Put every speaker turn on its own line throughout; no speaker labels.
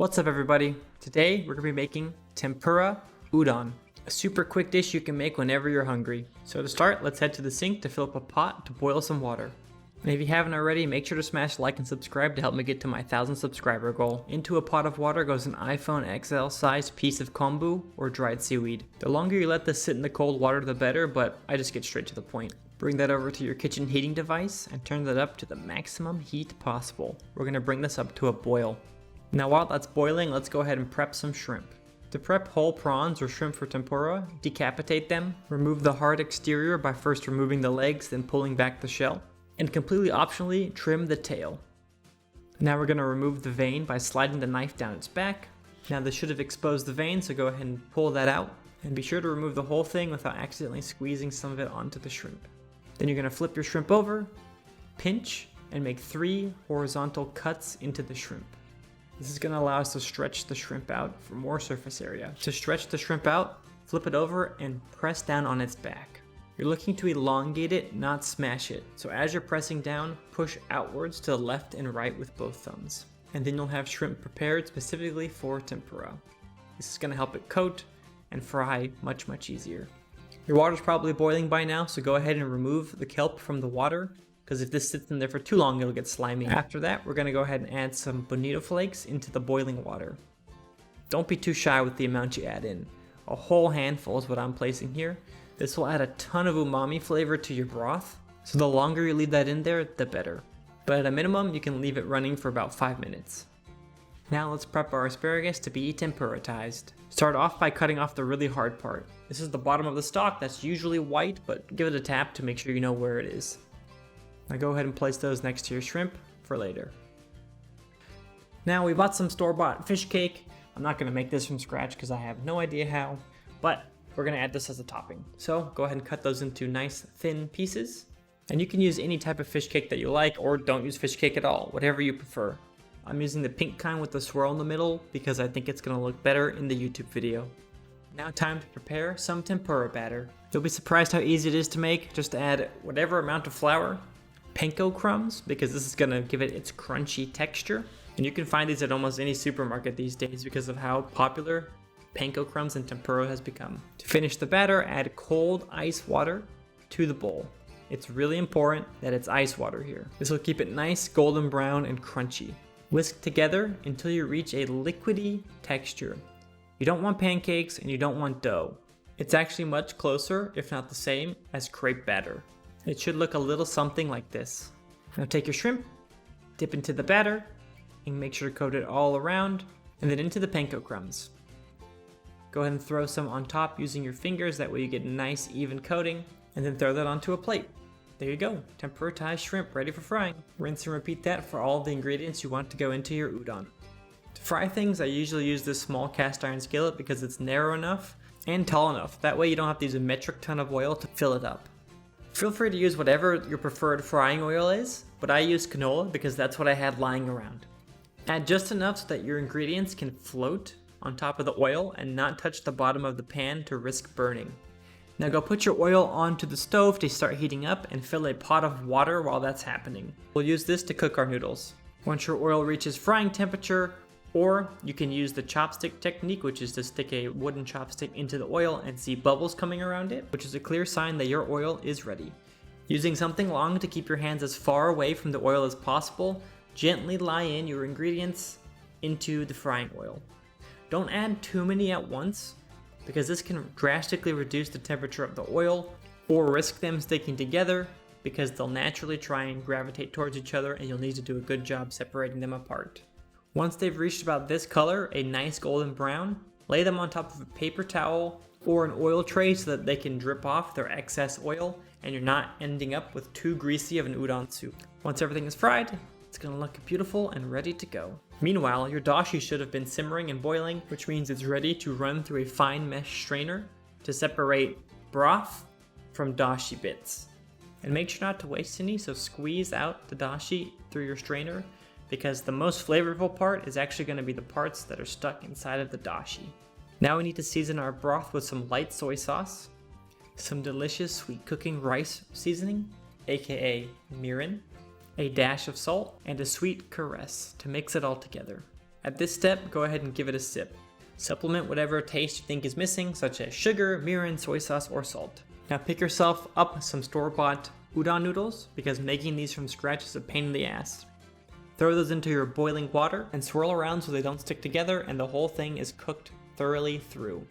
What's up everybody? Today we're going to be making Tempura Udon, a super quick dish you can make whenever you're hungry. So to start, let's head to the sink to fill up a pot to boil some water. And if you haven't already, make sure to smash like and subscribe to help me get to my 1,000 subscriber goal. Into a pot of water goes an iPhone XL sized piece of kombu or dried seaweed. The longer you let this sit in the cold water the better, but I just get straight to the point. Bring that over to your kitchen heating device and turn that up to the maximum heat possible. We're going to bring this up to a boil. Now while that's boiling, let's go ahead and prep some shrimp. To prep whole prawns or shrimp for tempura, decapitate them, remove the hard exterior by first removing the legs, then pulling back the shell, and completely optionally trim the tail. Now we're going to remove the vein by sliding the knife down its back. Now this should have exposed the vein, so go ahead and pull that out, and be sure to remove the whole thing without accidentally squeezing some of it onto the shrimp. Then you're going to flip your shrimp over, pinch, and make 3 horizontal cuts into the shrimp. This is going to allow us to stretch the shrimp out for more surface area. To stretch the shrimp out, flip it over and press down on its back. You're looking to elongate it, not smash it. So as you're pressing down, push outwards to the left and right with both thumbs. And then you'll have shrimp prepared specifically for tempura. This is going to help it coat and fry much easier. Your water's probably boiling by now, so go ahead and remove the kelp from the water, because if this sits in there for too long, it'll get slimy. After that, we're going to go ahead and add some Bonito Flakes into the boiling water. Don't be too shy with the amount you add in. A whole handful is what I'm placing here. This will add a ton of umami flavor to your broth, so the longer you leave that in there, the better. But at a minimum, you can leave it running for about 5 minutes. Now let's prep our asparagus to be tempuratized. Start off by cutting off the really hard part. This is the bottom of the stalk that's usually white, but give it a tap to make sure you know where it is. Now go ahead and place those next to your shrimp for later. Now we bought some store-bought fish cake. I'm not going to make this from scratch because I have no idea how, but we're going to add this as a topping. So go ahead and cut those into nice thin pieces. And you can use any type of fish cake that you like, or don't use fish cake at all, whatever you prefer. I'm using the pink kind with the swirl in the middle because I think it's going to look better in the YouTube video. Now time to prepare some tempura batter. You'll be surprised how easy it is to make. Just add whatever amount of flour, Panko Crumbs, because this is going to give it its crunchy texture. And you can find these at almost any supermarket these days because of how popular Panko Crumbs and tempura has become. To finish the batter, add cold ice water to the bowl. It's really important that it's ice water here. This will keep it nice, golden brown, and crunchy. Whisk together until you reach a liquidy texture. You don't want pancakes and you don't want dough. It's actually much closer, if not the same, as crepe batter. It should look a little something like this. Now take your shrimp, dip into the batter, and make sure to coat it all around, and then into the Panko Crumbs. Go ahead and throw some on top using your fingers, that way you get a nice even coating, and then throw that onto a plate. There you go, tempuratized shrimp ready for frying. Rinse and repeat that for all the ingredients you want to go into your udon. To fry things, I usually use this small cast iron skillet because it's narrow enough and tall enough. That way you don't have to use a metric ton of oil to fill it up. Feel free to use whatever your preferred frying oil is, but I use canola because that's what I had lying around. Add just enough so that your ingredients can float on top of the oil and not touch the bottom of the pan to risk burning. Now go put your oil onto the stove to start heating up and fill a pot of water while that's happening. We'll use this to cook our noodles. Once your oil reaches frying temperature, or you can use the chopstick technique, which is to stick a wooden chopstick into the oil and see bubbles coming around it, which is a clear sign that your oil is ready. Using something long to keep your hands as far away from the oil as possible, gently lie in your ingredients into the frying oil. Don't add too many at once, because this can drastically reduce the temperature of the oil, or risk them sticking together, because they'll naturally try and gravitate towards each other and you'll need to do a good job separating them apart. Once they've reached about this color, a nice golden brown, lay them on top of a paper towel or an oil tray so that they can drip off their excess oil and you're not ending up with too greasy of an udon soup. Once everything is fried, it's going to look beautiful and ready to go. Meanwhile, your dashi should have been simmering and boiling, which means it's ready to run through a fine mesh strainer to separate broth from dashi bits. And make sure not to waste any, so squeeze out the dashi through your strainer, because the most flavorful part is actually going to be the parts that are stuck inside of the dashi. Now we need to season our broth with some light soy sauce, some delicious sweet cooking rice seasoning, aka mirin, a dash of salt, and a sweet caress to mix it all together. At this step, go ahead and give it a sip. Supplement whatever taste you think is missing, such as sugar, mirin, soy sauce, or salt. Now pick yourself up some store-bought udon noodles, because making these from scratch is a pain in the ass. Throw those into your boiling water and swirl around so they don't stick together and the whole thing is cooked thoroughly through.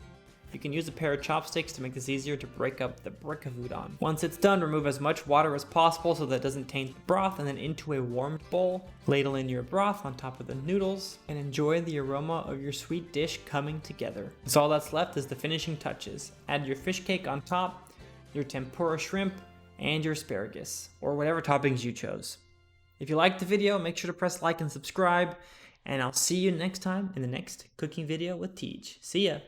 You can use a pair of chopsticks to make this easier to break up the brick of udon. Once it's done, remove as much water as possible so that it doesn't taint the broth, and then into a warmed bowl, ladle in your broth on top of the noodles, and enjoy the aroma of your sweet dish coming together. So all that's left is the finishing touches. Add your fish cake on top, your tempura shrimp, and your asparagus, or whatever toppings you chose. If you liked the video, make sure to press like and subscribe, and I'll see you next time in the next cooking video with Tej. See ya!